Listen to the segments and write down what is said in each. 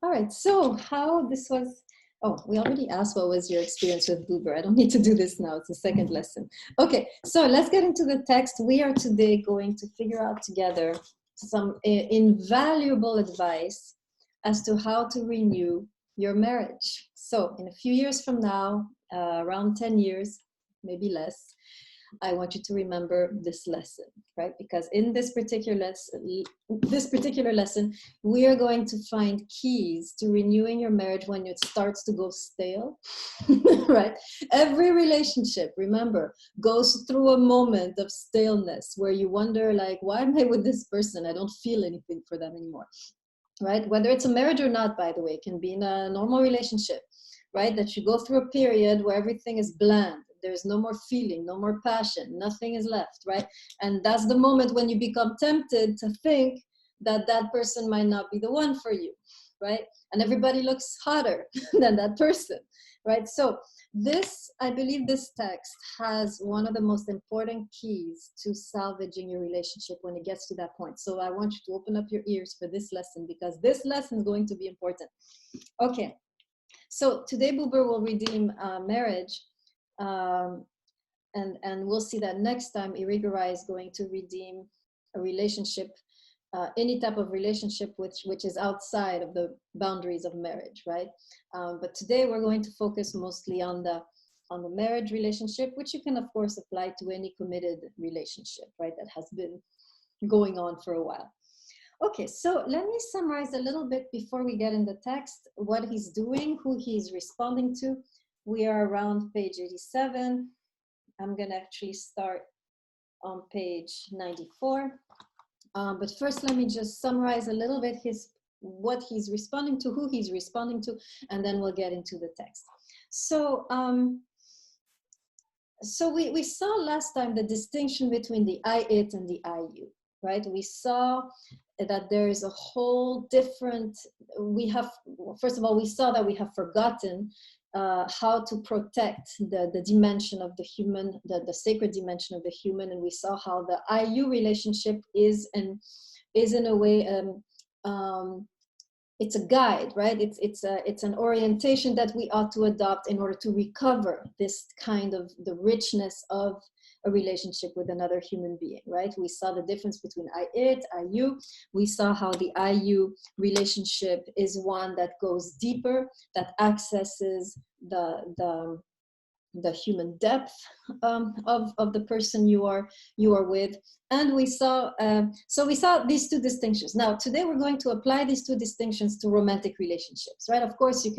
All right, so how this was, oh, we already asked what was your experience with buber. I don't need to do this now, it's the second lesson. Okay, so let's get into the text. We are today going to figure out together some invaluable advice as to how to renew your marriage. So in a few years from now, around 10 years, maybe less, I want you to remember this lesson, right? Because in this particular lesson, we are going to find keys to renewing your marriage when it starts to go stale, right? Every relationship, remember, goes through a moment of staleness where you wonder, like, why am I with this person? I don't feel anything for them anymore, right? Whether it's a marriage or not, by the way, it can be in a normal relationship, right? That you go through a period where everything is bland. There's no more feeling, no more passion, nothing is left, right? And that's the moment when you become tempted to think that that person might not be the one for you, right? And everybody looks hotter than that person, right? So this, I believe this text has one of the most important keys to salvaging your relationship when it gets to that point. So I want you to open up your ears for this lesson, because this lesson is going to be important. Okay, so today Buber will redeem marriage. And we'll see that next time Irigaray is going to redeem a relationship, any type of relationship which is outside of the boundaries of marriage, right? But today we're going to focus mostly on the marriage relationship, which you can of course apply to any committed relationship, right? That has been going on for a while. Okay, so let me summarize a little bit before we get in the text, what he's doing, who he's responding to. We are around page 87. I'm going to actually start on page 94. But first, let me just summarize a little bit what he's responding to, who he's responding to, and then we'll get into the text. So, we saw last time the distinction between the I, it, and the I, you, right? We saw that there is a whole different, first of all, we saw that we have forgotten how to protect the dimension of the human, the sacred dimension of the human, and we saw how the I-you relationship is in a way, it's a guide, right? It's an orientation that we ought to adopt in order to recover this kind of the richness of a relationship with another human being, right? We saw the difference between I, it, I, you. We saw how the I, you relationship is one that goes deeper, that accesses the human depth of the person you are with. And we saw, so we saw these two distinctions. Now, today we're going to apply these two distinctions to romantic relationships, right? Of course, you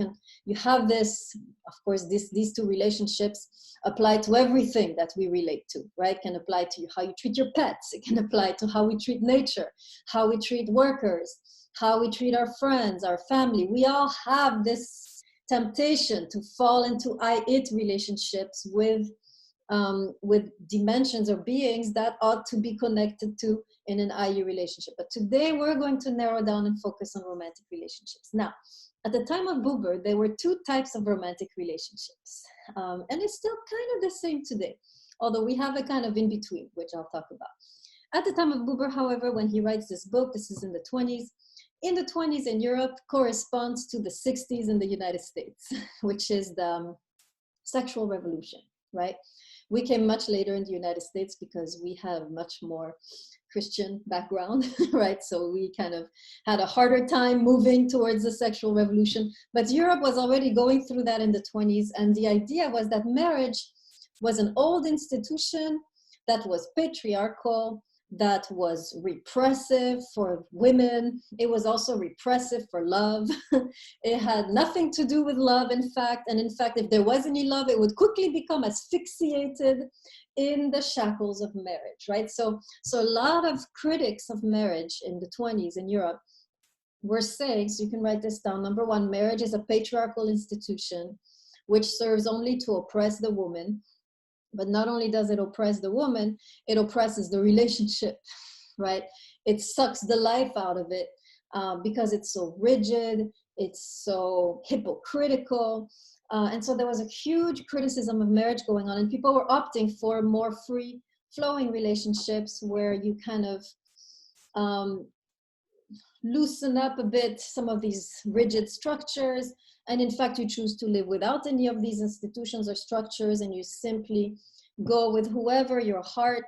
have this, of course, these two relationships apply to everything that we relate to, right? It can apply to how you treat your pets. It can apply to how we treat nature, how we treat workers, how we treat our friends, our family. We all have this temptation to fall into I-it relationships with dimensions or beings that ought to be connected to in an I-you relationship. But today we're going to narrow down and focus on romantic relationships. Now, at the time of Buber, there were two types of romantic relationships. And it's still kind of the same today, although we have a kind of in-between, which I'll talk about. At the time of Buber, however, when he writes this book, this is in the 20s, in the 20s in Europe corresponds to the 60s in the United States, which is the sexual revolution, right? We came much later in the United States because we have much more Christian background, right? So we kind of had a harder time moving towards the sexual revolution. But Europe was already going through that in the 20s. And the idea was that marriage was an old institution that was patriarchal, that was repressive for women. It was also repressive for love. It had nothing to do with love, in fact. And in fact, if there was any love, it would quickly become asphyxiated in the shackles of marriage, right? So a lot of critics of marriage in the 20s in Europe were saying, so you can write this down, number one, marriage is a patriarchal institution which serves only to oppress the woman. But not only does it oppress the woman, it oppresses the relationship, right? It sucks the life out of it because it's so rigid, it's so hypocritical. And so there was a huge criticism of marriage going on, and people were opting for more free-flowing relationships where you kind of loosen up a bit some of these rigid structures. And in fact, you choose to live without any of these institutions or structures, and you simply go with whoever your heart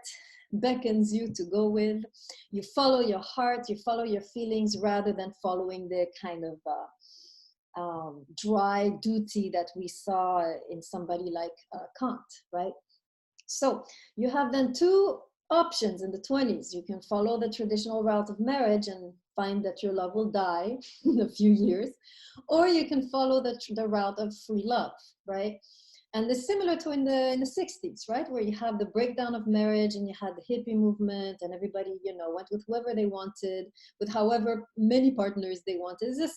beckons you to go with. You follow your heart, you follow your feelings, rather than following the kind of dry duty that we saw in somebody like Kant, right? So you have then two options in the 20s. You can follow the traditional route of marriage and find that your love will die in a few years, or you can follow the route of free love, right? And it's similar to in the 60s, right? Where you have the breakdown of marriage and you had the hippie movement and everybody, you know, went with whoever they wanted, with however many partners they wanted. It's the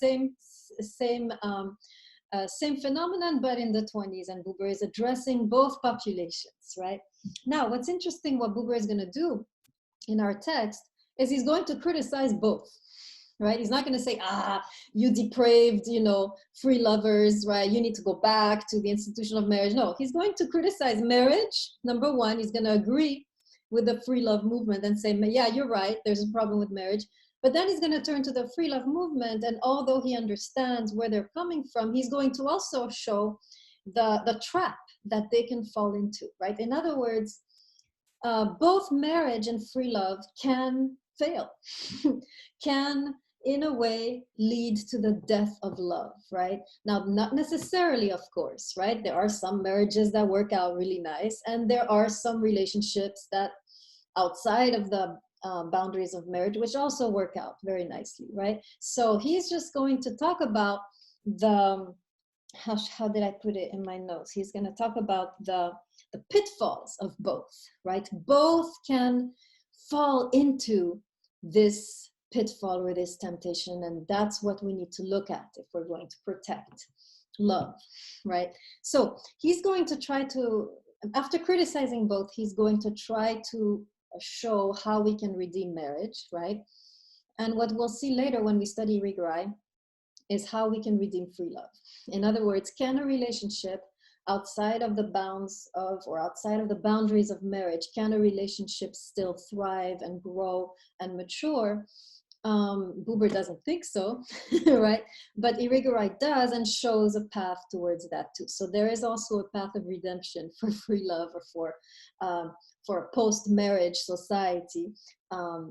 same phenomenon, but in the 20s, and Buber is addressing both populations, right? Now, what's interesting, what Buber is going to do in our text is he's going to criticize both, right? He's not going to say, you depraved, you know, free lovers, right? You need to go back to the institution of marriage. No, he's going to criticize marriage. Number one, he's going to agree with the free love movement and say, yeah, you're right, there's a problem with marriage. But then he's going to turn to the free love movement, and although he understands where they're coming from, he's going to also show the trap that they can fall into, right? In other words, both marriage and free love can fail, can in a way lead to the death of love, right? Now, not necessarily, of course, right? There are some marriages that work out really nice, and there are some relationships that outside of the boundaries of marriage, which also work out very nicely, right? So he's just going to talk about the, how did I put it in my notes? He's going to talk about the pitfalls of both, right? Both can fall into this pitfall or this temptation, and that's what we need to look at if we're going to protect love, right? So he's going to try to, after criticizing both, he's going to try to show how we can redeem marriage, right? And what we'll see later when we study Rigorei is how we can redeem free love. In other words, can a relationship outside of the bounds of, or outside of the boundaries of marriage, can a relationship still thrive and grow and mature? Buber doesn't think so, right? But Irigaray does, and shows a path towards that too. So there is also a path of redemption for free love, or for a post-marriage society,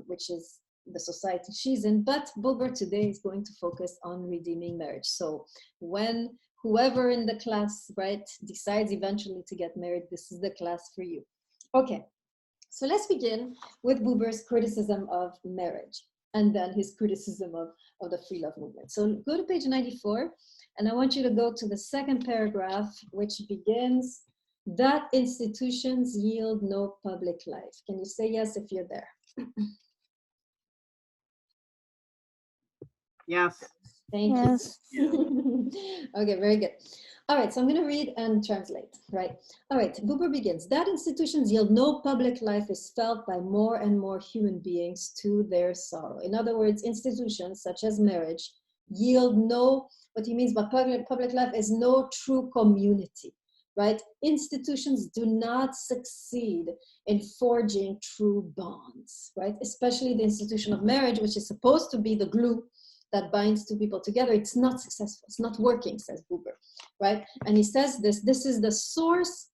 which is the society she's in. But Buber today is going to focus on redeeming marriage. So when whoever in the class, right, decides eventually to get married, this is the class for you. Okay, so let's begin with Buber's criticism of marriage, and then his criticism of the free love movement. So go to page 94, and I want you to go to the second paragraph, which begins, that institutions yield no public life. Can you say yes if you're there? Yes. Thank you. Okay, very good. All right, so I'm going to read and translate, right? All right, Buber begins. That institutions yield no public life is felt by more and more human beings to their sorrow. In other words, institutions such as marriage yield no, what he means by public life is no true community, right? Institutions do not succeed in forging true bonds, right? Especially the institution of marriage, which is supposed to be the glue that binds two people together. It's not successful. It's not working, says Buber, right? And he says this is the source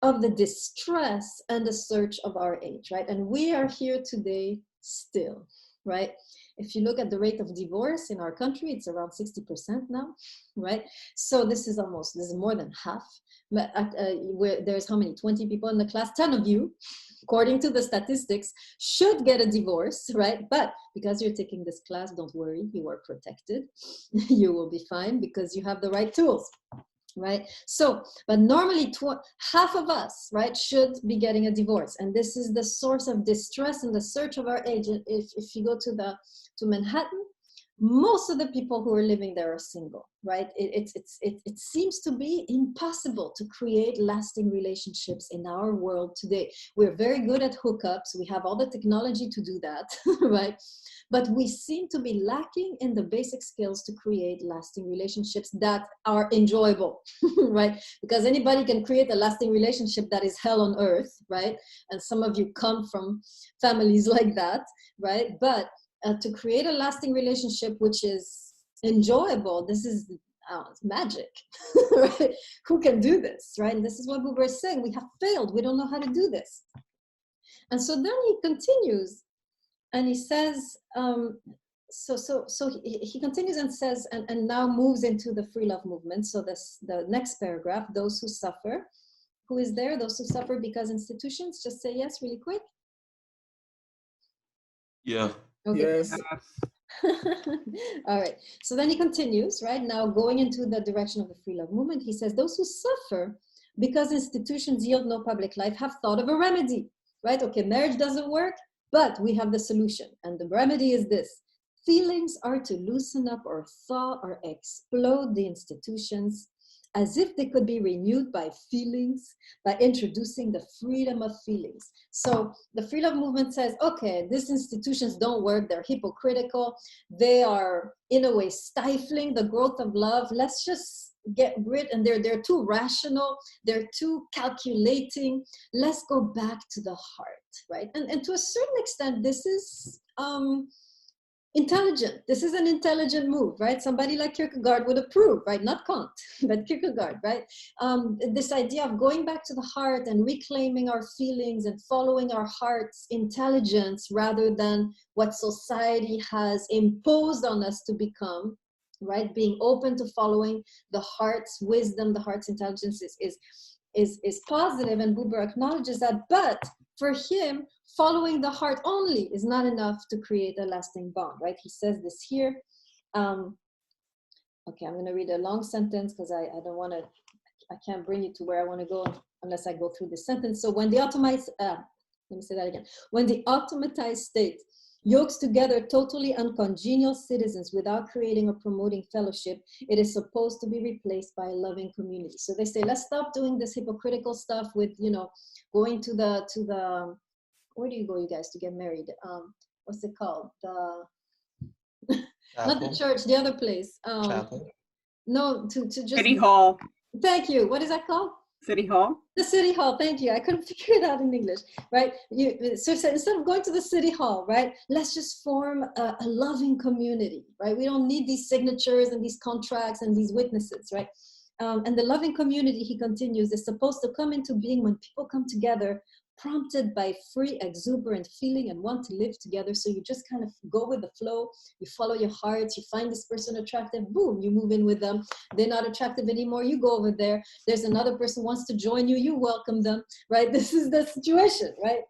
of the distress and the search of our age, right? And we are here today still, right? If you look at the rate of divorce in our country, it's around 60% now, right? So this is more than half. But there's how many, 20 people in the class, 10 of you, according to the statistics, should get a divorce, right? But because you're taking this class, don't worry, you are protected. You will be fine because you have the right tools, right? So, but normally half of us, right, should be getting a divorce. And this is the source of distress and the search of our age. If you go to Manhattan, most of the people who are living there are single, right? It seems to be impossible to create lasting relationships in our world today. We're very good at hookups. We have all the technology to do that, right? But we seem to be lacking in the basic skills to create lasting relationships that are enjoyable, right? Because anybody can create a lasting relationship that is hell on earth, right? And some of you come from families like that, right? But to create a lasting relationship which is enjoyable, this is it's magic, right? Who can do this, right? And this is what Buber is saying. We have failed. We don't know how to do this. And so then he continues and he says, he continues and says, and now moves into the free love movement. So the next paragraph, those who suffer. Who is there? Those who suffer because institutions. Just say yes really quick. Yeah. Okay. Yes. All right. So then he continues, right? Now going into the direction of the free love movement, he says, those who suffer because institutions yield no public life have thought of a remedy, right? Okay, marriage doesn't work, but we have the solution. And the remedy is this. Feelings are to loosen up or thaw or explode the institutions as if they could be renewed by feelings, by introducing the freedom of feelings. So the free love movement says, okay, these institutions don't work, they're hypocritical, they are in a way stifling the growth of love. Let's just get rid, and they're too rational, they're too calculating. Let's go back to the heart, right? And to a certain extent, this is intelligent. This is an intelligent move, right? Somebody like Kierkegaard would approve, right? Not Kant, but Kierkegaard, right? This idea of going back to the heart and reclaiming our feelings and following our heart's intelligence rather than what society has imposed on us to become, right? Being open to following the heart's wisdom, the heart's intelligence is positive, and Buber acknowledges that. But for him, following the heart only is not enough to create a lasting bond, right? He says this here. Okay, I'm going to read a long sentence because I can't bring you to where I want to go unless I go through this sentence. So when the automatized, let me say that again. When the automatized state yokes together totally uncongenial citizens without creating or promoting fellowship, it is supposed to be replaced by a loving community. So they say, let's stop doing this hypocritical stuff with, going to the, where do you go, you guys, to get married? What's it called? Not the church, the other place. Chapel. No, to just City Hall. Thank you. What is that called? City Hall. The City Hall. Thank you. I couldn't figure it out in English, right? So instead of going to the City Hall, right, let's just form a loving community, right? We don't need these signatures and these contracts and these witnesses, right? And the loving community, he continues, is supposed to come into being when people come together, prompted by free, exuberant feeling and want to live together. So you just kind of go with the flow, you follow your heart, you find this person attractive, boom, you move in with them. They're not attractive anymore, you go over there. There's another person who wants to join you, you welcome them, right? This is the situation, right?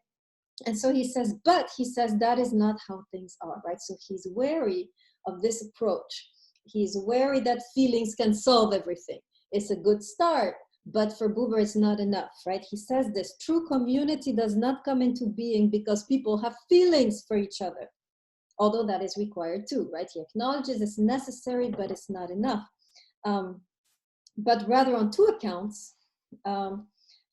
And so he says, but he says that is not how things are, right? So he's wary of this approach. He's wary that feelings can solve everything. It's a good start, but for Buber, it's not enough, right? He says this, true community does not come into being because people have feelings for each other, although that is required too, right? He acknowledges it's necessary, but it's not enough. But rather on two accounts, and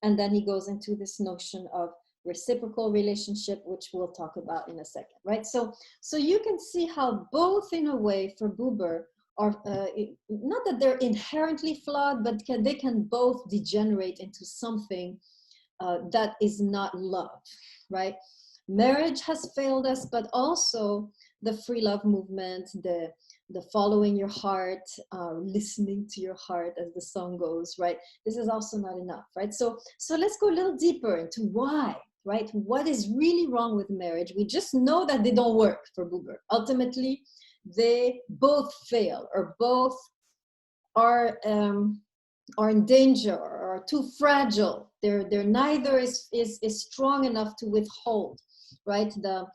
then he goes into this notion of reciprocal relationship, which we'll talk about in a second, right? So you can see how both, in a way, for Buber, are not that they're inherently flawed, but they can both degenerate into something that is not love, right? Marriage has failed us, but also the free love movement, the following your heart, listening to your heart, as the song goes, right? This is also not enough, right? So let's go a little deeper into why, right? What is really wrong with marriage? We just know that they don't work for Buber. Ultimately, they both fail, or both are in danger, or are too fragile. They're neither is strong enough to withhold, right, the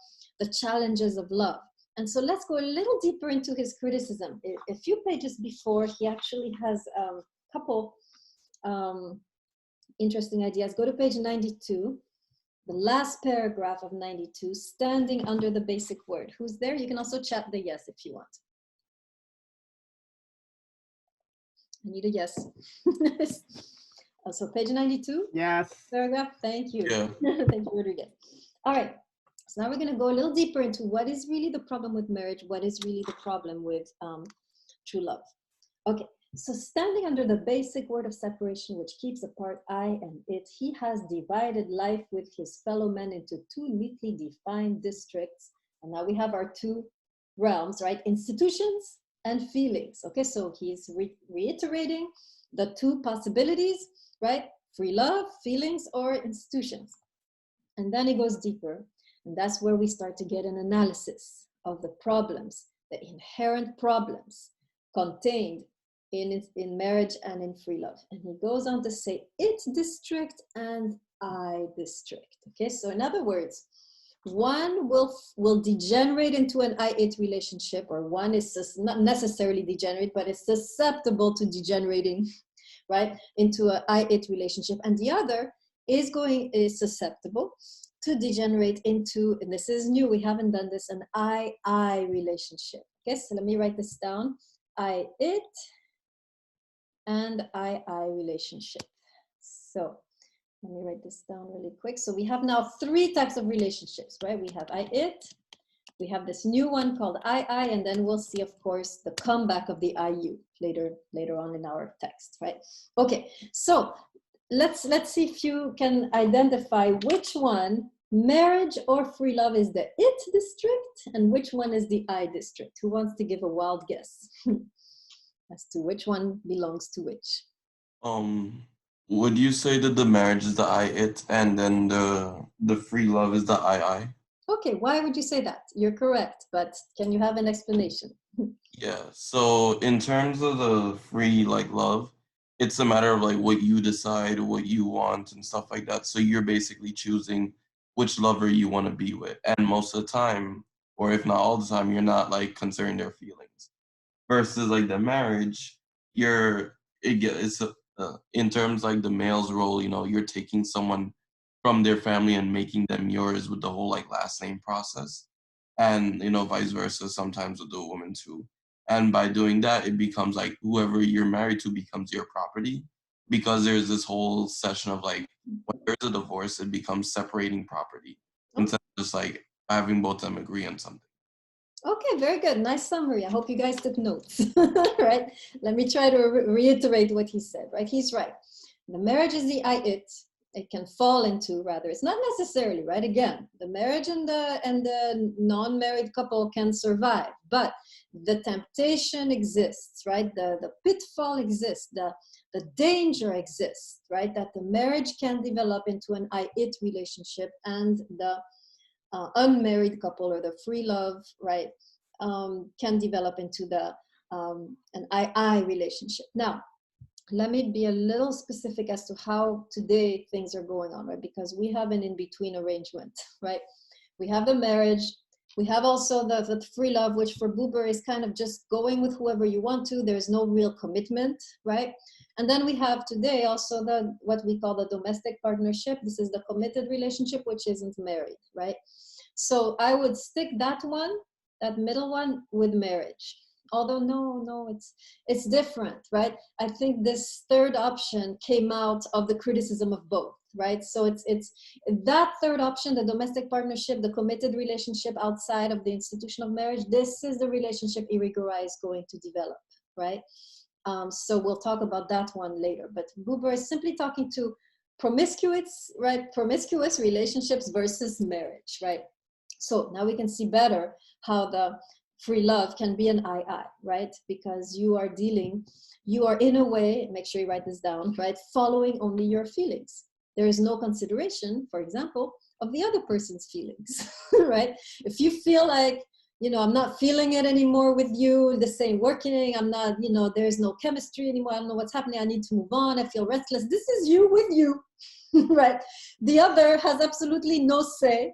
challenges of love. And so let's go a little deeper into his criticism. A few pages before, he actually has a couple interesting ideas. Go to page 92. The last paragraph of 92, standing under the basic word. Who's there? You can also chat the yes if you want. I need a yes. So page 92? Yes. Paragraph, thank you. Yeah. Thank you, Rodriguez. All right, so now we're gonna go a little deeper into what is really the problem with marriage, what is really the problem with true love. Okay. So standing under the basic word of separation, which keeps apart I and it, he has divided life with his fellow men into two neatly defined districts. And now we have our two realms, right? Institutions and feelings. Okay, so he's reiterating the two possibilities, right? Free love, feelings, or institutions. And then he goes deeper, and that's where we start to get an analysis of the problems, the inherent problems contained in marriage and in free love. And he goes on to say it district and I district. Okay, so in other words, one will degenerate into an I-it relationship, or one is not necessarily degenerate, but it's susceptible to degenerating, right, into an I-it relationship, and the other is susceptible to degenerate into, and this is new, we haven't done this, an I relationship. Okay, so let me write this down. I-it and I relationship. So let me write this down really quick. So we have now three types of relationships, right? We have I-it, we have this new one called I, and then we'll see, of course, the comeback of the IU later on in our text, right? Okay, so let's see if you can identify which one, marriage or free love, is the it district and which one is the I district. Who wants to give a wild guess as to which one belongs to which? Would you say that the marriage is the I-it and then the free love is the I? Okay, why would you say that? You're correct, but can you have an explanation? Yeah. So in terms of the free like love, it's a matter of like what you decide, what you want and stuff like that. So you're basically choosing which lover you want to be with. And most of the time, or if not all the time, you're not like considering their feelings. Versus like the marriage, it's in terms like the male's role, you know, you're taking someone from their family and making them yours with the whole like last name process, and you know vice versa sometimes with the woman too. And by doing that, it becomes like whoever you're married to becomes your property, because there's this whole session of like when there's a divorce, it becomes separating property instead of just like having both of them agree on something. Okay, very good. Nice summary. I hope you guys took notes, right? Let me try to reiterate what he said, right? He's right. The marriage is the I-it. It can fall into, rather, it's not necessarily, right? Again, the marriage and the non-married couple can survive, but the temptation exists, right? The pitfall exists, the danger exists, right? That the marriage can develop into an I-it relationship, and the unmarried couple or the free love, right, can develop into an I relationship. Now, let me be a little specific as to how today things are going on, right? Because we have an in-between arrangement, right? We have the marriage. We have also the free love, which for Buber is kind of just going with whoever you want to. There's no real commitment, right? And then we have today also what we call the domestic partnership. This is the committed relationship, which isn't married, right? So I would stick that middle one, with marriage. Although no, it's different, right? I think this third option came out of the criticism of both, right? So it's that third option, the domestic partnership, the committed relationship outside of the institution of marriage. This is the relationship Irigaray is going to develop, right? So we'll talk about that one later. But Buber is simply talking to promiscuous, right? Promiscuous relationships versus marriage, right? So now we can see better how the free love can be an I, right? Because you are in a way, make sure you write this down, right? Following only your feelings. There is no consideration, for example, of the other person's feelings, right? If you feel like, I'm not feeling it anymore with you, this ain't working, I'm not, there's no chemistry anymore, I don't know what's happening, I need to move on, I feel restless. This is you with you, right? The other has absolutely no say,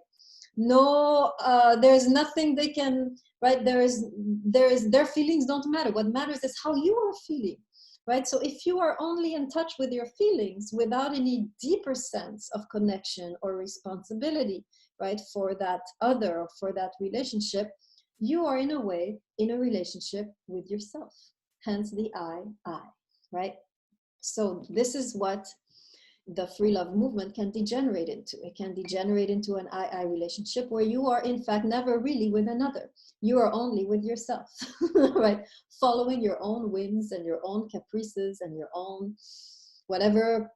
there's nothing they can, right? Their feelings don't matter. What matters is how you are feeling, right? So if you are only in touch with your feelings without any deeper sense of connection or responsibility, right, for that other or for that relationship, you are in a way in a relationship with yourself, hence the I, right? So this is what the free love movement can degenerate into. It can degenerate into an I relationship where you are in fact never really with another. You are only with yourself, right? Following your own whims and your own caprices and your own whatever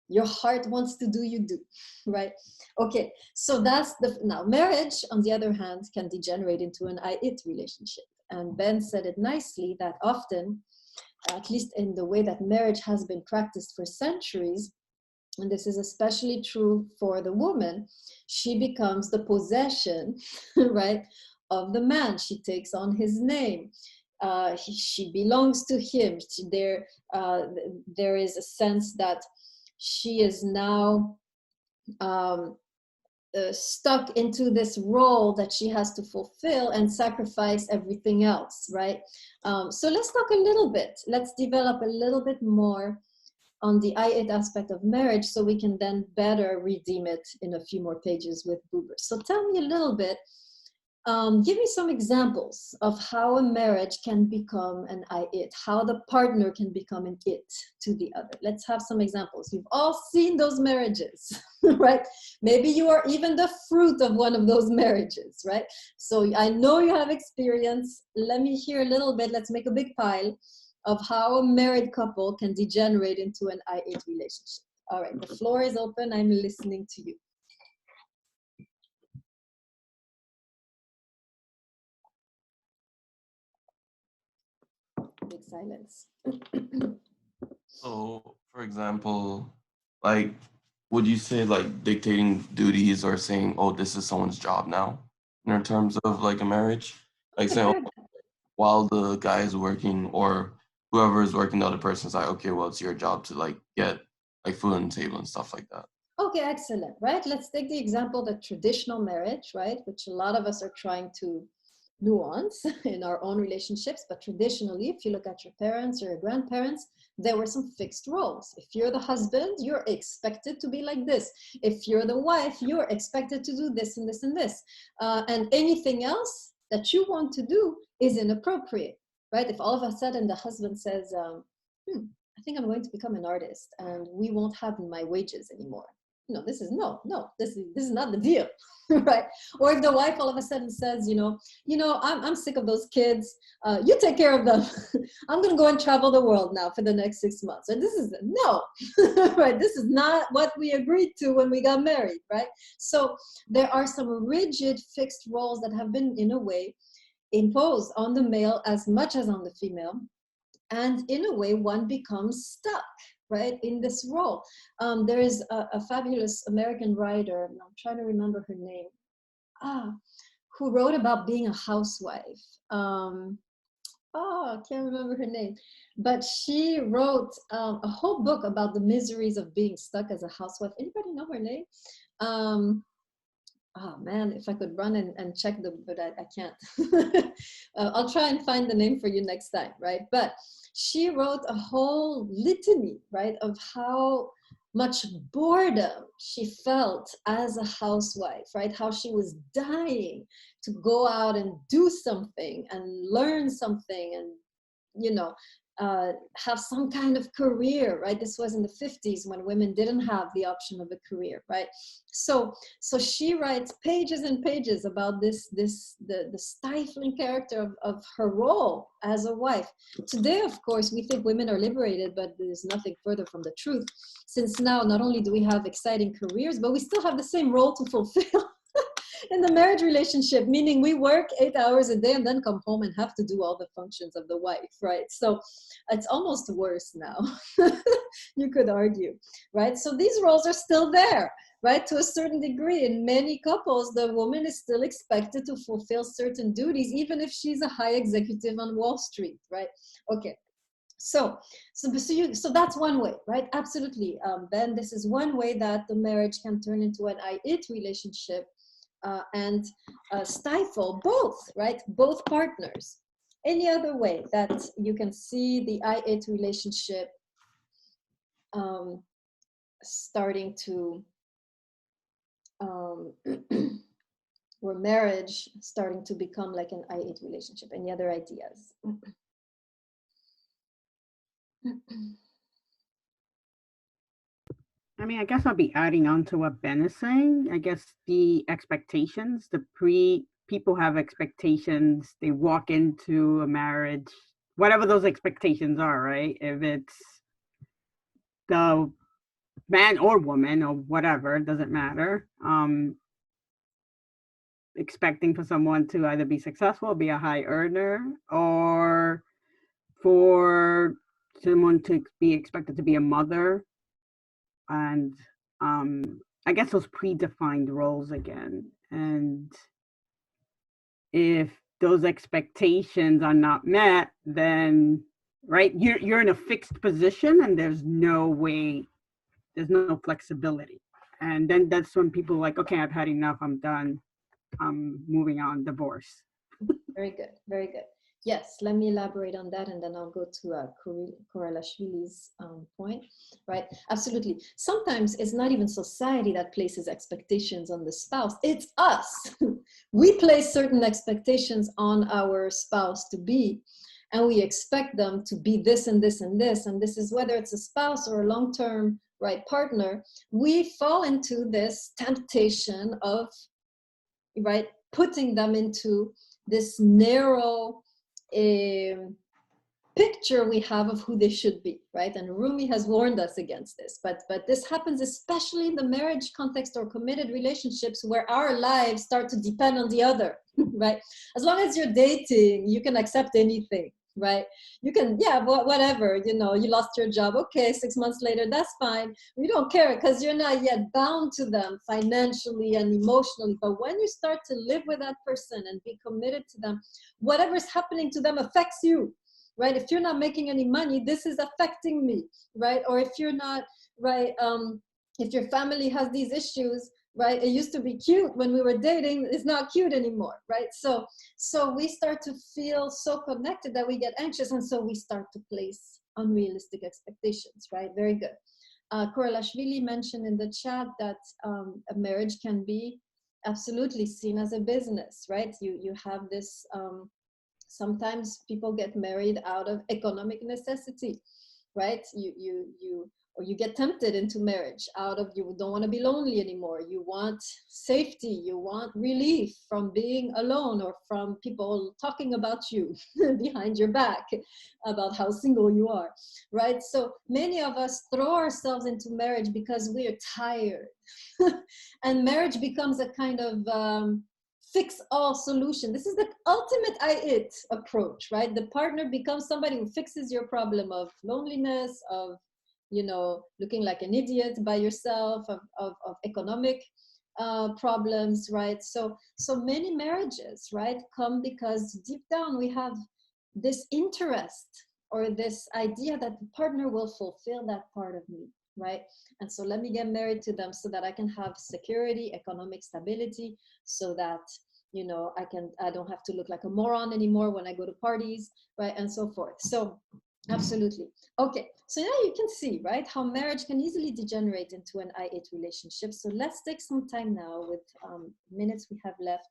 Your heart wants to do, you do, right? Okay, so that's now marriage, on the other hand, can degenerate into an I-it relationship. And Ben said it nicely that often, at least in the way that marriage has been practiced for centuries, and this is especially true for the woman, she becomes the possession, right, of the man. She takes on his name. She belongs to him. There is a sense that she is now stuck into this role that she has to fulfill and sacrifice everything else, right? So let's talk a little bit. Let's develop a little bit more on the I-it aspect of marriage so we can then better redeem it in a few more pages with buber. So tell me a little bit, give me some examples of how a marriage can become an I-it, how the partner can become an it to the other. Let's have some examples. You've all seen those marriages, right? Maybe you are even the fruit of one of those marriages, right? So I know you have experience. Let me hear a little bit. Let's make a big pile of how a married couple can degenerate into an I-it relationship. All right, the floor is open. I'm listening to you. Big silence. So, for example, like, would you say like dictating duties or saying, "Oh, this is someone's job now," in terms of like a marriage? Like saying, "Oh, while the guy is working or whoever is working, the other person's like, okay, well, it's your job to like get like food on the table and stuff like that." Okay, excellent, right? Let's take the example of traditional marriage, right? Which a lot of us are trying to nuance in our own relationships. But traditionally, if you look at your parents or your grandparents, there were some fixed roles. If you're the husband, you're expected to be like this. If you're the wife, you're expected to do this and this and this. And anything else that you want to do is inappropriate, right? If all of a sudden the husband says, I think I'm going to become an artist and we won't have my wages anymore. No, this is this is not the deal, right? Or if the wife all of a sudden says, I'm sick of those kids. You take care of them. I'm going to go and travel the world now for the next 6 months. And this is no, right? This is not what we agreed to when we got married, right? So there are some rigid fixed roles that have been, in a way, imposed on the male as much as on the female. And in a way, one becomes stuck, right, in this role. There is a fabulous American writer, and I'm trying to remember her name, who wrote about being a housewife. I can't remember her name, but she wrote a whole book about the miseries of being stuck as a housewife. Anybody know her name? Oh man, if I could run and check but I can't. I'll try and find the name for you next time, right? But she wrote a whole litany, right, of how much boredom she felt as a housewife, right? How she was dying to go out and do something and learn something and, have some kind of career, right? This was in the 50s when women didn't have the option of a career, right? So she writes pages and pages about the stifling character of her role as a wife. Today, of course, we think women are liberated, but there's nothing further from the truth, since now not only do we have exciting careers, but we still have the same role to fulfill in the marriage relationship, meaning we work 8 hours a day and then come home and have to do all the functions of the wife, right? So it's almost worse now, you could argue, right? So these roles are still there, right? To a certain degree. In many couples, the woman is still expected to fulfill certain duties, even if she's a high executive on Wall Street, right? Okay. So that's one way, right? Absolutely. Ben, this is one way that the marriage can turn into an I-it relationship and stifle both, right? Both partners. Any other way that you can see the I-it relationship starting to, or marriage starting to become like an I-it relationship? Any other ideas? I mean, I guess I'll be adding on to what Ben is saying. I guess the expectations, people have expectations. They walk into a marriage, whatever those expectations are, right? If it's the man or woman or whatever, doesn't matter. Expecting for someone to either be successful, be a high earner, or for someone to be expected to be a mother. And I guess those predefined roles again. And if those expectations are not met, then right, you're in a fixed position and there's no way, there's no flexibility. And then that's when people are like, okay, I've had enough, I'm done, I'm moving on, divorce. Very good, very good. Yes, let me elaborate on that, and then I'll go to Koralashvili's point, right? Absolutely. Sometimes it's not even society that places expectations on the spouse, it's us. We place certain expectations on our spouse to be, and we expect them to be this and this and this, and this is whether it's a spouse or a long-term, right, partner. We fall into this temptation of, right, putting them into this narrow picture we have of who they should be, right? And Rumi has warned us against this, but this happens especially in the marriage context or committed relationships where our lives start to depend on the other, right? As long as you're dating, you can accept anything, right? You can, yeah, whatever, you know, you lost your job, okay, 6 months later, that's fine. We don't care because you're not yet bound to them financially and emotionally. But when you start to live with that person and be committed to them, whatever's happening to them affects you, right? If you're not making any money, this is affecting me, right? Or if you're not, right, if your family has these issues, right? It used to be cute when we were dating, it's not cute anymore, right? So we start to feel so connected that we get anxious, and so we start to place unrealistic expectations, right? Very good. Koralashvili mentioned in the chat that a marriage can be absolutely seen as a business, right? You have this, sometimes people get married out of economic necessity, right? Or you get tempted into marriage out of, you don't want to be lonely anymore. You want safety. You want relief from being alone or from people talking about you behind your back about how single you are, right? So many of us throw ourselves into marriage because we are tired. And marriage becomes a kind of fix all solution. This is the ultimate I-it approach, right? The partner becomes somebody who fixes your problem of loneliness, of, you know, looking like an idiot by yourself, of economic problems, right? So many marriages, right, come because deep down we have this interest or this idea that the partner will fulfill that part of me, right? And so let me get married to them so that I can have security, economic stability, so that, you know, I don't have to look like a moron anymore when I go to parties, right? And so forth. So absolutely. Okay, so now you can see, right, how marriage can easily degenerate into an I-it relationship. So let's take some time now with minutes we have left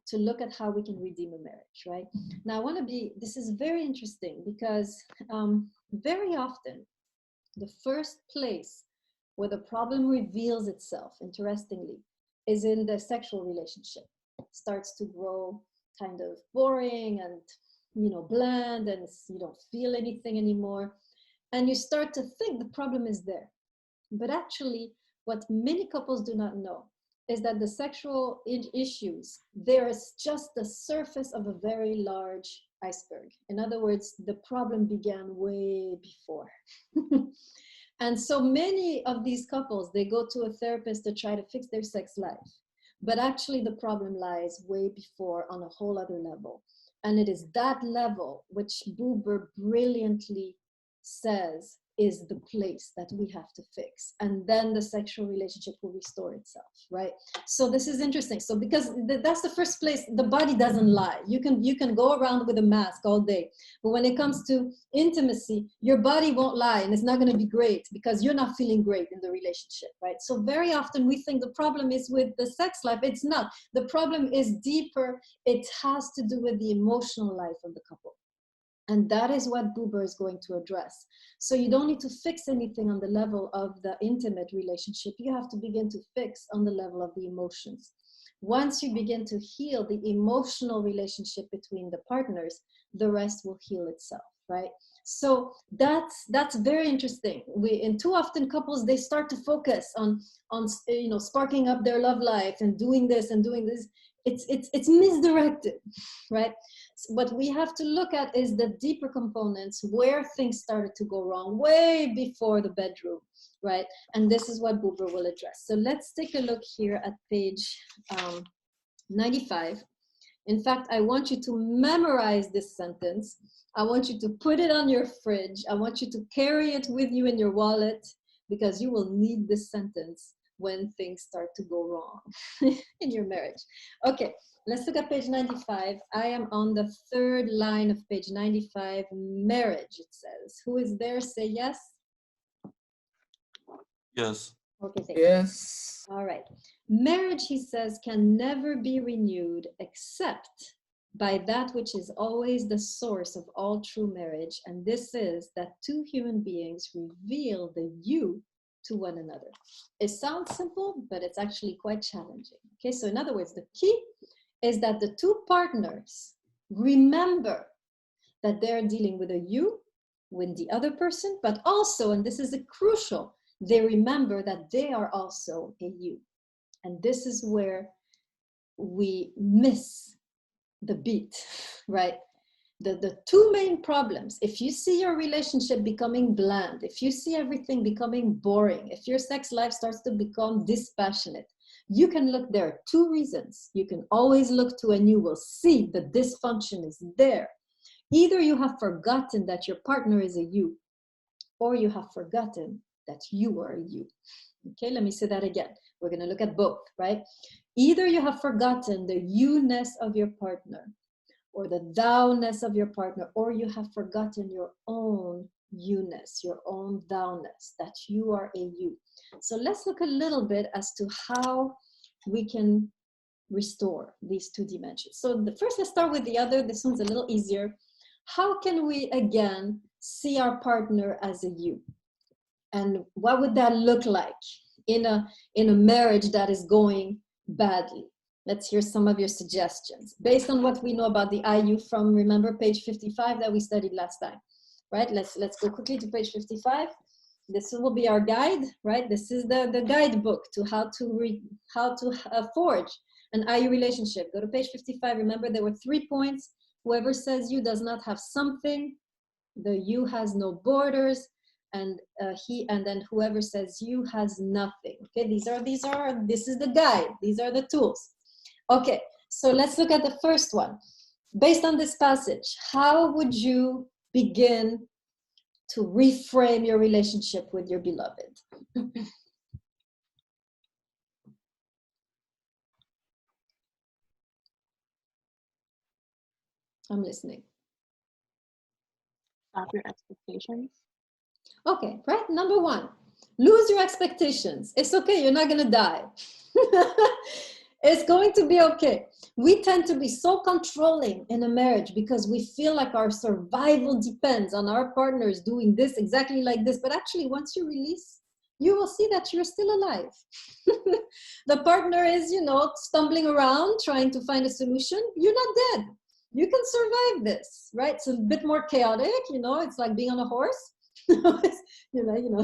to look at how we can redeem a marriage, right? Now I want to be, this is very interesting because very often the first place where the problem reveals itself, interestingly, is in the sexual relationship. It starts to grow kind of boring and, you know, bland, and you don't feel anything anymore. And you start to think the problem is there. But actually, what many couples do not know is that the sexual issues, there is just the surface of a very large iceberg. In other words, the problem began way before. And so many of these couples, they go to a therapist to try to fix their sex life. But actually the problem lies way before on a whole other level. And it is that level which Buber brilliantly says is the place that we have to fix. And then the sexual relationship will restore itself, right? So this is interesting. So because that's the first place, the body doesn't lie. You can go around with a mask all day. But when it comes to intimacy, your body won't lie, and it's not going to be great because you're not feeling great in the relationship, right? So very often we think the problem is with the sex life. It's not. The problem is deeper. It has to do with the emotional life of the couple. And that is what Buber is going to address. So you don't need to fix anything on the level of the intimate relationship. You have to begin to fix on the level of the emotions. Once you begin to heal the emotional relationship between the partners, the rest will heal itself, right? So that's very interesting. In too often couples, they start to focus on sparking up their love life and doing this and doing this. It's misdirected, right? So what we have to look at is the deeper components where things started to go wrong way before the bedroom, right? And this is what Buber will address. So let's take a look here at page 95. In fact, I want you to memorize this sentence. I want you to put it on your fridge. I want you to carry it with you in your wallet, because you will need this sentence when things start to go wrong in your marriage. Okay, let's look at page 95. I am on the third line of page 95, marriage, it says. Who is there? Say yes. Yes. Okay, thank you. Yes. All right. Marriage, he says, can never be renewed except by that which is always the source of all true marriage. And this is that two human beings reveal the you to one another. It sounds simple, but it's actually quite challenging. Okay, so in other words, the key is that the two partners remember that they're dealing with a you, with the other person, but also, and this is a crucial, they remember that they are also a you. And this is where we miss the beat, right? The two main problems, if you see your relationship becoming bland, if you see everything becoming boring, if your sex life starts to become dispassionate, you can look, there are two reasons. You can always look to, and you will see the dysfunction is there. Either you have forgotten that your partner is a you, or you have forgotten that you are a you. Okay, let me say that again. We're going to look at both, right? Either you have forgotten the you-ness of your partner, or the thou-ness of your partner, or you have forgotten your own you-ness, your own thou-ness, that you are a you. So let's look a little bit as to how we can restore these two dimensions. So first, let's start with the other. This one's a little easier. How can we, again, see our partner as a you? And what would that look like in a marriage that is going badly? Let's hear some of your suggestions based on what we know about the IU from, remember, page 55 that we studied last time, right? Let's go quickly to page 55. This will be our guide, right? This is the guidebook to how to forge an IU relationship. Go to page 55. Remember, there were 3 points. Whoever says you does not have something, the you has no borders, and then whoever says you has nothing. Okay, this is the guide. These are the tools. Okay, so let's look at the first one. Based on this passage, how would you begin to reframe your relationship with your beloved? I'm listening. Stop your expectations. Okay, right? Number one, lose your expectations. It's okay, you're not gonna die. It's going to be okay. We tend to be so controlling in a marriage because we feel like our survival depends on our partners doing this exactly like this. But actually, once you release, you will see that you're still alive. The partner is, stumbling around trying to find a solution. You're not dead. You can survive this, right? It's a bit more chaotic, it's like being on a horse.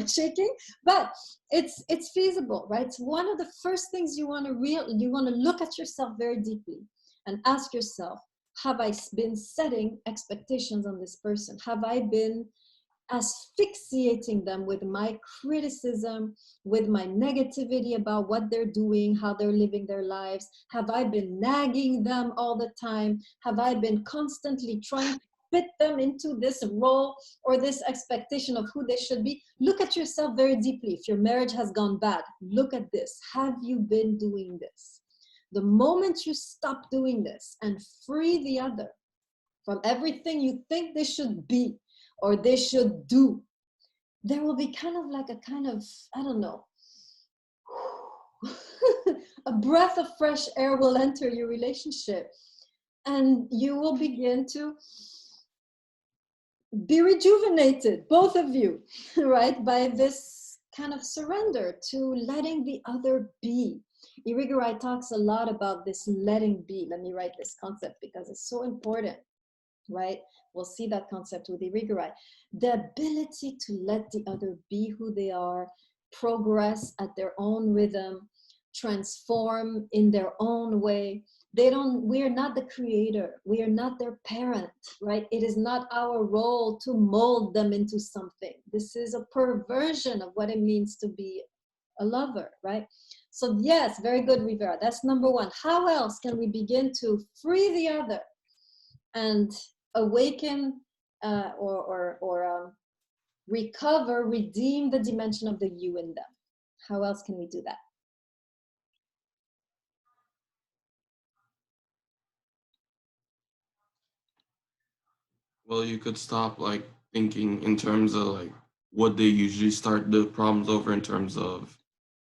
Shaking, but it's feasible, right? It's one of the first things you want to look at yourself very deeply and ask yourself, have I been setting expectations on this person? Have I been asphyxiating them with my criticism, with my negativity about what they're doing, how they're living their lives? Have I been nagging them all the time? Have I been constantly trying to fit them into this role or this expectation of who they should be? Look at yourself very deeply. If your marriage has gone bad, look at this. Have you been doing this? The moment you stop doing this and free the other from everything you think they should be or they should do, there will be I don't know, a breath of fresh air will enter your relationship, and you will begin to be rejuvenated, both of you, right? By this kind of surrender to letting the other be. Irigaray talks a lot about this letting be. Let me write this concept because it's so important. right? We'll see that concept with Irigaray. The ability to let the other be who they are, progress at their own rhythm, transform in their own way. We are not the creator. We are not their parent, right? It is not our role to mold them into something. This is a perversion of what it means to be a lover, right? So yes, very good, Rivera. That's number one. How else can we begin to free the other and awaken or recover, redeem the dimension of the you in them? How else can we do that? Well, you could stop like thinking in terms of like what they usually start the problems over in terms of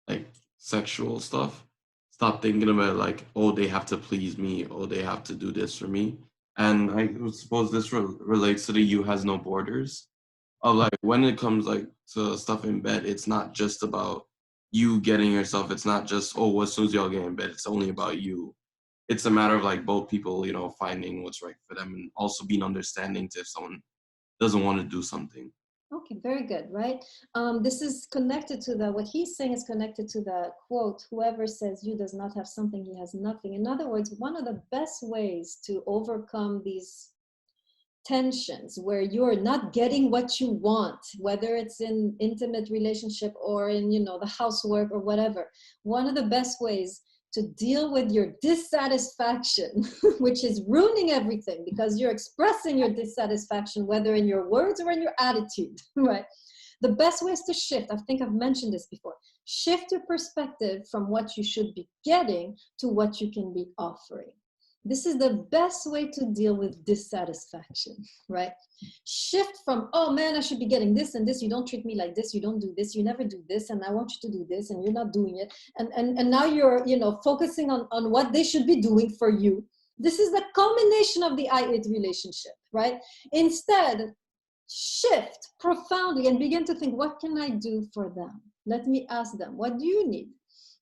like sexual stuff. Stop thinking about like, oh, they have to please me, oh, they have to do this for me. And I would suppose this relates to the you has no borders. Of like when it comes like to stuff in bed, it's not just about you getting yourself. It's not just, oh, as soon as y'all get in bed, it's only about you. It's a matter of like both people, finding what's right for them and also being understanding to if someone doesn't want to do something. Okay, very good, right? This is connected to what he's saying is connected to the quote, whoever says you does not have something, he has nothing. In other words, one of the best ways to overcome these tensions where you're not getting what you want, whether it's in intimate relationship or in, the housework or whatever, one of the best ways to deal with your dissatisfaction, which is ruining everything because you're expressing your dissatisfaction, whether in your words or in your attitude, right? The best way is to shift. I think I've mentioned this before. Shift your perspective from what you should be getting to what you can be offering. This is the best way to deal with dissatisfaction, right? Shift from, oh man, I should be getting this and this. You don't treat me like this. You don't do this. You never do this. And I want you to do this and you're not doing it. And now you're, focusing on what they should be doing for you. This is the culmination of the I-it relationship, right? Instead, shift profoundly and begin to think, what can I do for them? Let me ask them, what do you need?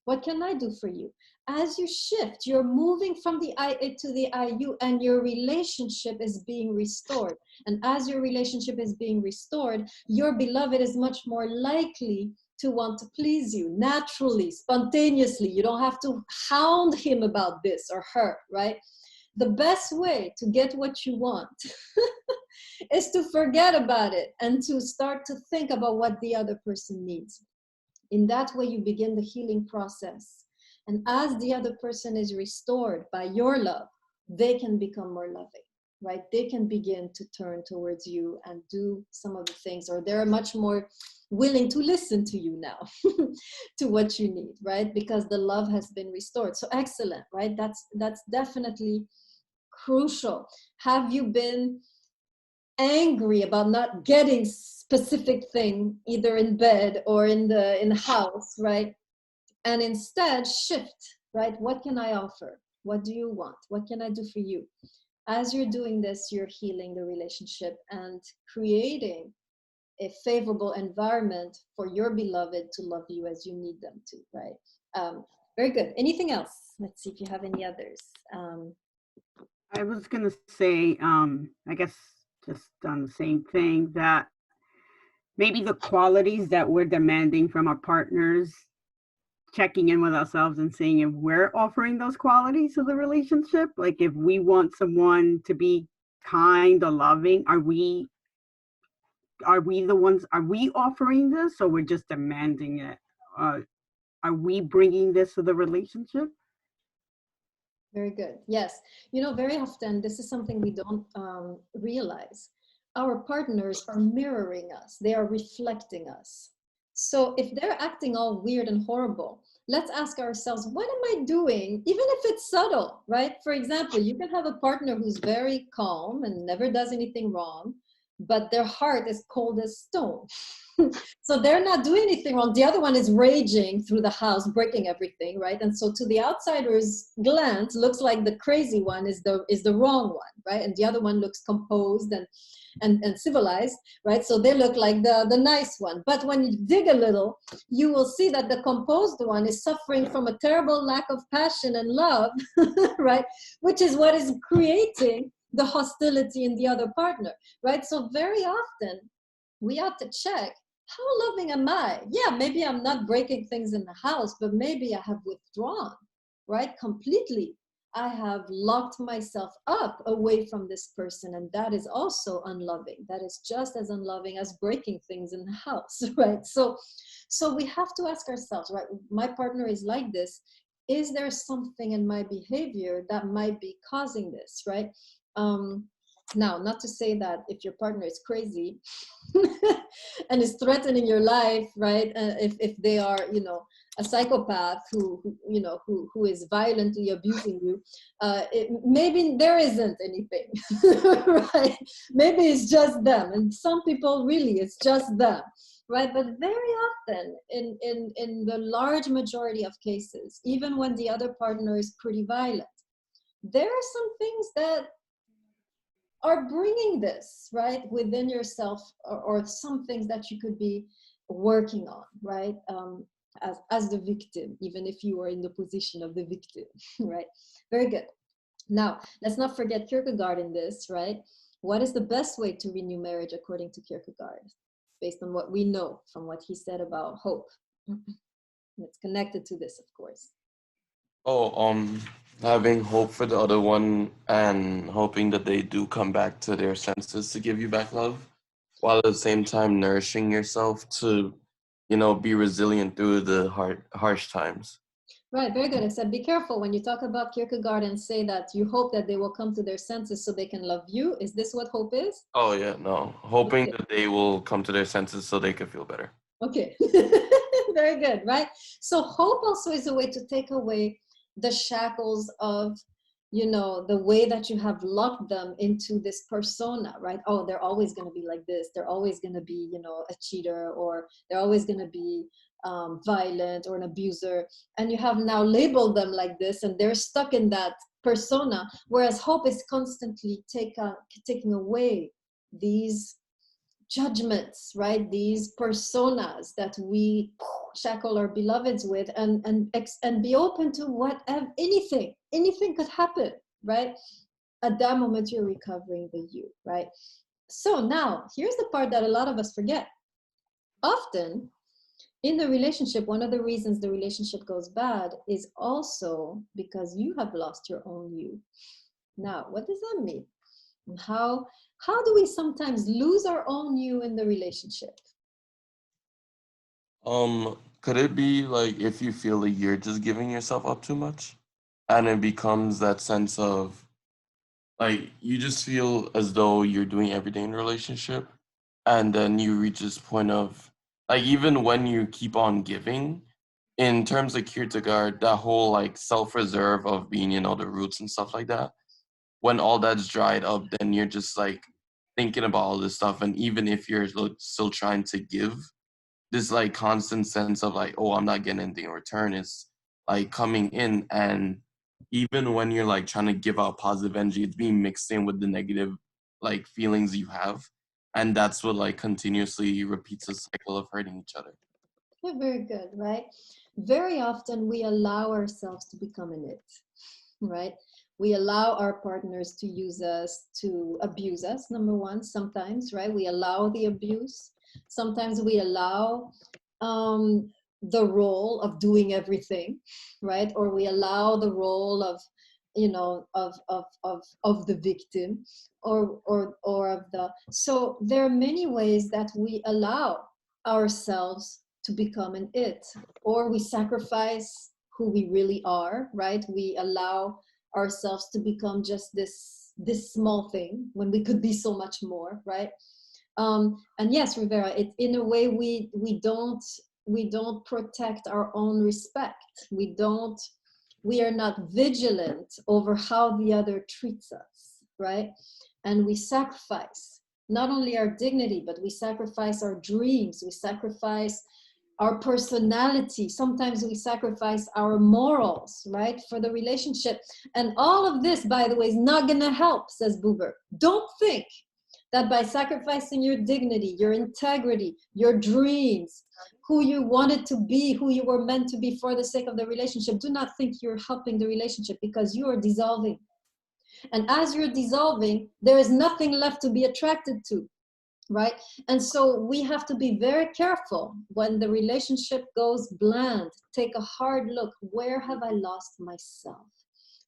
What can I do for you? As you shift, you're moving from the I-it to the I-you, and your relationship is being restored. And as your relationship is being restored, your beloved is much more likely to want to please you naturally, spontaneously. You don't have to hound him about this or her, right? The best way to get what you want is to forget about it and to start to think about what the other person needs. In that way, you begin the healing process. And as the other person is restored by your love, they can become more loving, right? They can begin to turn towards you and do some of the things, or they're much more willing to listen to you now, to what you need, right? Because the love has been restored. So excellent, right? That's definitely crucial. Have you been angry about not getting specific thing either in bed or in the house, right? And instead shift, right? What can I offer? What do you want? What can I do for you? As you're doing this, you're healing the relationship and creating a favorable environment for your beloved to love you as you need them to, right? Very good. Anything else? Let's see if you have any others. I was going to say, I guess just on the same thing, that maybe the qualities that we're demanding from our partners, checking in with ourselves and seeing if we're offering those qualities to the relationship. Like if we want someone to be kind or loving, are we the ones, are we offering this, or we're just demanding it? Are we bringing this to the relationship? Very good. Yes. Very often, this is something we don't realize. Our partners are mirroring us. They are reflecting us. So if they're acting all weird and horrible, let's ask ourselves, what am I doing? Even if it's subtle, right? For example, you can have a partner who's very calm and never does anything wrong, but their heart is cold as stone. So they're not doing anything wrong. The other one is raging through the house, breaking everything, right? And so to the outsider's glance, looks like the crazy one is the wrong one, right? And the other one looks composed and civilized, right? So they look like the nice one. But when you dig a little, you will see that the composed one is suffering from a terrible lack of passion and love, right? Which is what is creating the hostility in the other partner, right? So very often we ought to check, how loving am I? Yeah, maybe I'm not breaking things in the house, but maybe I have withdrawn, right? Completely. I have locked myself up away from this person, and that is also unloving. That is just as unloving as breaking things in the house, right? So we have to ask ourselves, right? My partner is like this. Is there something in my behavior that might be causing this, right? Now, not to say that if your partner is crazy and is threatening your life, right? If they are, a psychopath who is violently abusing you, maybe there isn't anything, right? Maybe it's just them, and some people really it's just them, right? But very often, in the large majority of cases, even when the other partner is pretty violent, there are some things that are bringing this, right, within yourself, or some things that you could be working on, right, as the victim, even if you are in the position of the victim, right? Very good. Now, let's not forget Kierkegaard in this, right? What is the best way to renew marriage according to Kierkegaard, based on what we know from what he said about hope? It's connected to this, of course. Having hope for the other one and hoping that they do come back to their senses to give you back love, while at the same time nourishing yourself to, be resilient through the harsh times. Right, very good. I said, be careful when you talk about Kierkegaard and say that you hope that they will come to their senses so they can love you. Is this what hope is? Oh yeah, no. Hoping Okay. that they will come to their senses so they can feel better. Okay, very good, right? So hope also is a way to take away the shackles of, the way that you have locked them into this persona, right? Oh, they're always going to be like this. They're always going to be, a cheater, or they're always going to be violent or an abuser. And you have now labeled them like this, and they're stuck in that persona. Whereas hope is constantly taking away these judgments, right? These personas that we shackle our beloveds with, and be open to whatever, anything could happen, right? At that moment, you're recovering the you, right? So now, here's the part that a lot of us forget. Often, in the relationship, one of the reasons the relationship goes bad is also because you have lost your own you. Now, what does that mean? And how do we sometimes lose our own you in the relationship? Could it be like if you feel like you're just giving yourself up too much, and it becomes that sense of like you just feel as though you're doing everything in a relationship, and then you reach this point of like even when you keep on giving, in terms of Kierkegaard, that whole like self-reserve of being, the roots and stuff like that, when all that's dried up, then you're just like thinking about all this stuff. And even if you're still trying to give, this like constant sense of like, oh, I'm not getting anything in return is like coming in. And even when you're like trying to give out positive energy, it's being mixed in with the negative like feelings you have. And that's what like continuously repeats the cycle of hurting each other. Yeah, very good, right? Very often we allow ourselves to become an it, right? We allow our partners to use us, to abuse us, number one, sometimes, right? We allow the abuse. Sometimes we allow the role of doing everything, right? Or we allow the role of, of the victim, or of the, so there are many ways that we allow ourselves to become an it, or we sacrifice who we really are, right? We allow ourselves to become just this small thing when we could be so much more, right? And yes, Rivera, in a way we don't protect our own respect. We are not vigilant over how the other treats us, right? And we sacrifice not only our dignity, but we sacrifice our dreams, we sacrifice our personality. Sometimes we sacrifice our morals, right, for the relationship. And all of this, by the way, is not going to help, says Buber. Don't think that by sacrificing your dignity, your integrity, your dreams, who you wanted to be, who you were meant to be for the sake of the relationship, do not think you're helping the relationship, because you are dissolving. And as you're dissolving, there is nothing left to be attracted to, right? And so we have to be very careful when the relationship goes bland. Take a hard look. Where have I lost myself?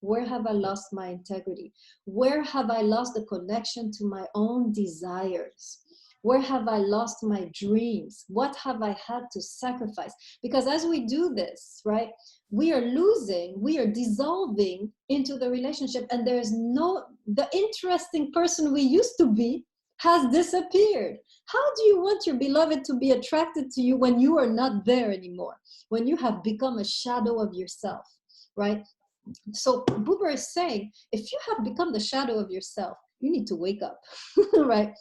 Where have I lost my integrity? Where have I lost the connection to my own desires? Where have I lost my dreams? What have I had to sacrifice? Because as we do this, right, we are losing, we are dissolving into the relationship, and there's the interesting person we used to be has disappeared. How do you want your beloved to be attracted to you when you are not there anymore? When you have become a shadow of yourself, right? So Buber is saying, if you have become the shadow of yourself, you need to wake up, right?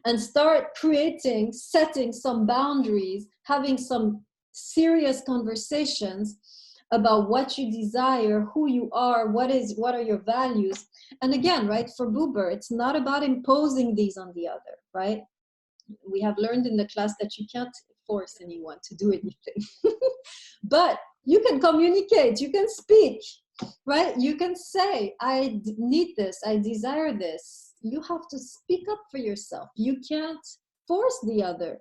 And start creating, setting some boundaries, having some serious conversations about what you desire, who you are, what are your values. And again, right, for Buber, it's not about imposing these on the other, right? We have learned in the class that you can't force anyone to do anything. But you can communicate, you can speak, right? You can say, I need this, I desire this. You have to speak up for yourself. You can't force the other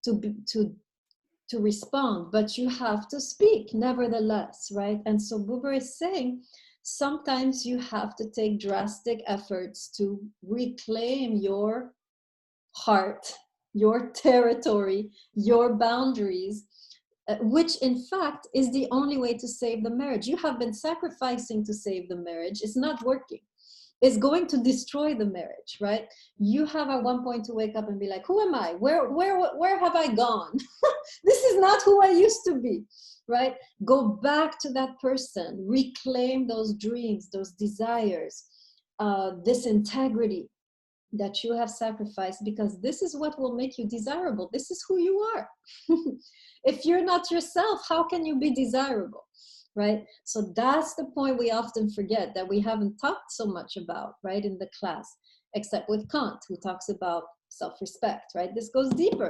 to respond, but you have to speak nevertheless, right? And so Buber is saying, sometimes you have to take drastic efforts to reclaim your heart, your territory, your boundaries, which in fact is the only way to save the marriage. You have been sacrificing to save the marriage. It's not working. It's going to destroy the marriage, right? You have at one point to wake up and be like, who am I? Where have I gone? This is not who I used to be, right? Go back to that person, reclaim those dreams, those desires, this integrity that you have sacrificed, because this is what will make you desirable. This is who you are. If you're not yourself, how can you be desirable, right? So that's the point we often forget, that we haven't talked so much about, right, in the class, except with Kant, who talks about self-respect, right? This goes deeper.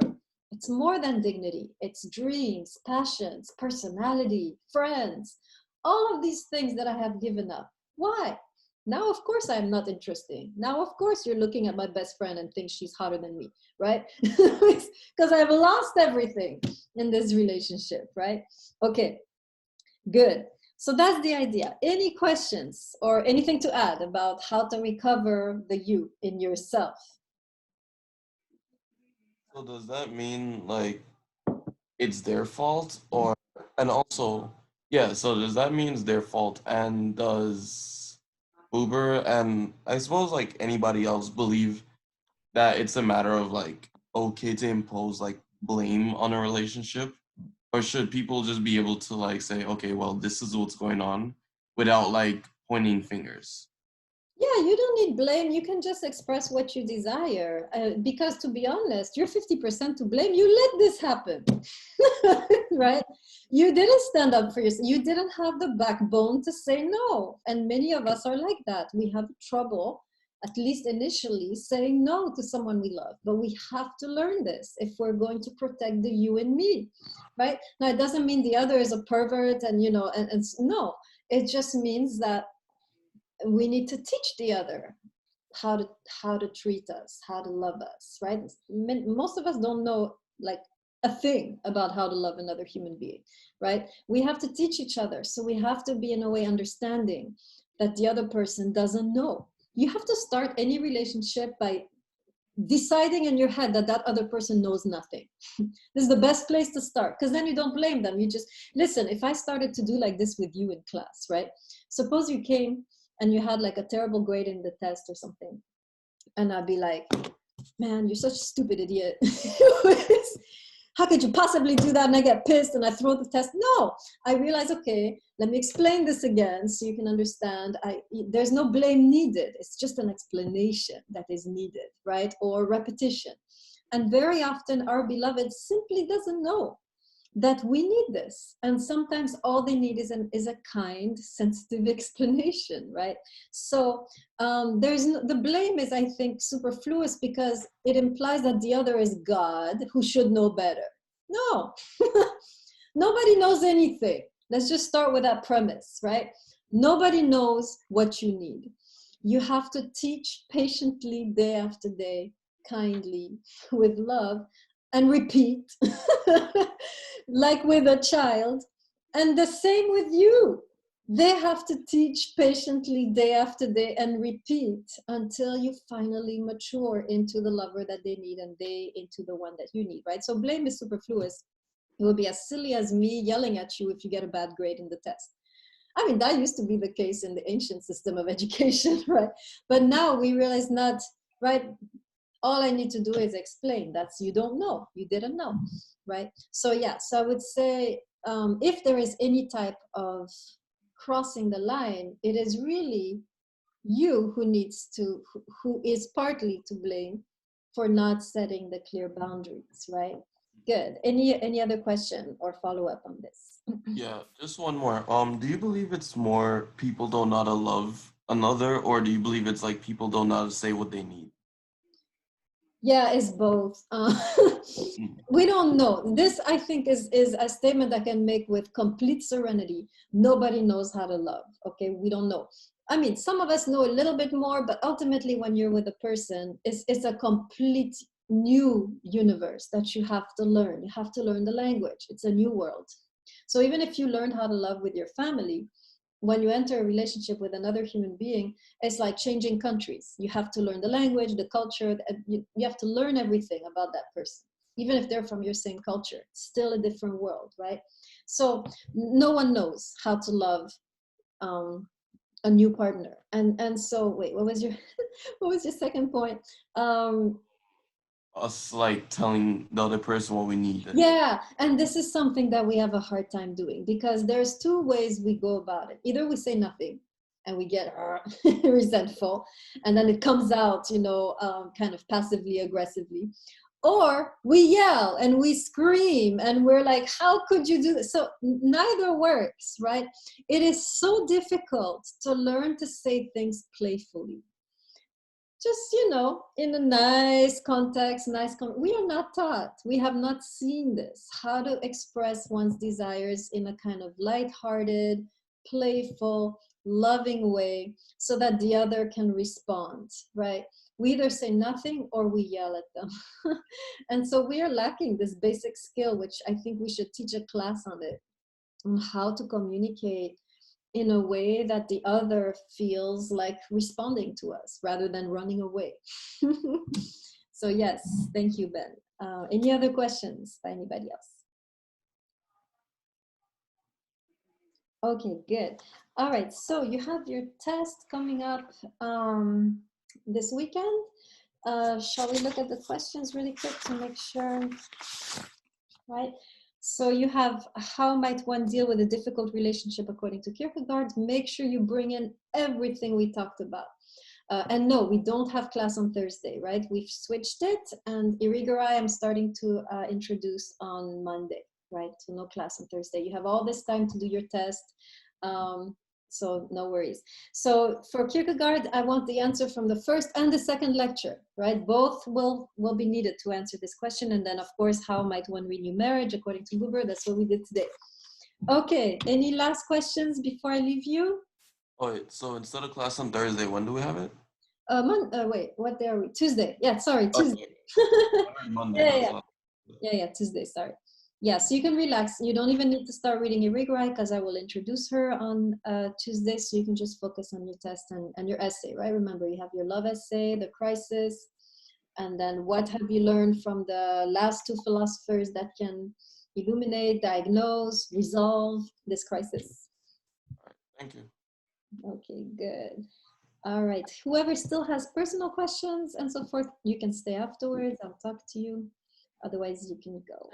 It's more than dignity. It's dreams, passions, personality, friends, all of these things that I have given up. Why? Now, of course, I'm not interesting. Now, of course, you're looking at my best friend and think she's hotter than me, right? Because I've lost everything in this relationship, right? Okay, good. So that's the idea. Any questions or anything to add about how to recover the you in yourself? So does that mean like it's their fault, or and also yeah, so does that mean it's their fault, and does Uber and I suppose like anybody else believe that it's a matter of like okay to impose like blame on a relationship, or should people just be able to like say okay, well, this is what's going on without like pointing fingers? Yeah, you don't need blame. You can just express what you desire. Because to be honest, you're 50% to blame. You let this happen, right? You didn't stand up for yourself. You didn't have the backbone to say no. And many of us are like that. We have trouble, at least initially, saying no to someone we love. But we have to learn this if we're going to protect the you and me, right? Now, it doesn't mean the other is a pervert and, you know, and no. It just means that we need to teach the other how to treat us, how to love us, right? Most of us don't know like a thing about how to love another human being, right? We have to teach each other. So we have to be in a way understanding that the other person doesn't know. You have to start any relationship by deciding in your head that that other person knows nothing. This is the best place to start, because then you don't blame them. You just listen. If I started to do like this with you in class, right? Suppose you came and you had like a terrible grade in the test or something, and I'd be like, man, you're such a stupid idiot. How could you possibly do that? And I get pissed and I throw the test. No, I realize, okay, let me explain this again so you can understand. There's no blame needed. It's just an explanation that is needed, right? Or repetition. And very often our beloved simply doesn't know that we need this. And sometimes all they need is a kind, sensitive explanation, right? So the blame is, I think, superfluous because it implies that the other is God who should know better. No, nobody knows anything. Let's just start with that premise, right? Nobody knows what you need. You have to teach patiently day after day, kindly, with love, and repeat, like with a child. And the same with you. They have to teach patiently day after day and repeat until you finally mature into the lover that they need and they into the one that you need, right? So blame is superfluous. It would be as silly as me yelling at you if you get a bad grade in the test. I mean, that used to be the case in the ancient system of education, right? But now we realize not, right? All I need to do is explain. That's, you don't know, you didn't know, right? So yeah, so I would say if there is any type of crossing the line, it is really you who needs to, who is partly to blame for not setting the clear boundaries, right? Good. Any other question or follow up on this? Yeah, just one more. Do you believe it's more people don't know how to love another, or do you believe it's like people don't know how to say what they need? Yeah, it's both. Mm. We don't know. This, I think, is a statement I can make with complete serenity. Nobody knows how to love. Okay, we don't know. I mean, some of us know a little bit more, but ultimately, when you're with a person, it's a complete new universe that you have to learn. You have to learn the language. It's a new world. So even if you learned how to love with your family, when you enter a relationship with another human being, it's like changing countries. You have to learn the language, the culture, you have to learn everything about that person. Even if they're from your same culture, it's still a different world, right? So no one knows how to love a new partner. And so, wait, what was your, what was your second point? Us like telling the other person what we need. Yeah, and this is something that we have a hard time doing because there's two ways we go about it. Either we say nothing and we get resentful, and then it comes out, kind of passively aggressively, or we yell and we scream and we're like, how could you do this? So neither works, right? It is so difficult to learn to say things playfully, just in a nice context, we are not taught, we have not seen this, how to express one's desires in a kind of lighthearted, playful, loving way so that the other can respond, right? We either say nothing or we yell at them. And so we are lacking this basic skill, which I think we should teach a class on it, on how to communicate in a way that the other feels like responding to us rather than running away. So yes, thank you, Ben. Any other questions by anybody else? Okay, good. All right, so you have your test coming up this weekend. Shall we look at the questions really quick to make sure, right? So you have, how might one deal with a difficult relationship according to Kierkegaard? Make sure you bring in everything we talked about. And no, we don't have class on Thursday, right? We've switched it, and Irigaray I'm starting to introduce on Monday, right? So no class on Thursday. You have all this time to do your test. So no worries. So for Kierkegaard, I want the answer from the first and the second lecture, right? Both will be needed to answer this question. And then of course, how might one renew marriage according to Buber? That's what we did today. Okay, any last questions before I leave you? Oh, wait, so instead of class on Thursday, when do we have it? Wait, what day are we? Tuesday. Yeah, sorry, Oh, Tuesday. Monday. Yeah, Tuesday, sorry. Yeah, so you can relax. You don't even need to start reading Irigaray because I will introduce her on Tuesday. So you can just focus on your test and your essay, right? Remember, you have your love essay, the crisis, and then what have you learned from the last two philosophers that can illuminate, diagnose, resolve this crisis. All right, thank you. Okay, good. All right, whoever still has personal questions and so forth, you can stay afterwards. I'll talk to you. Otherwise, you can go.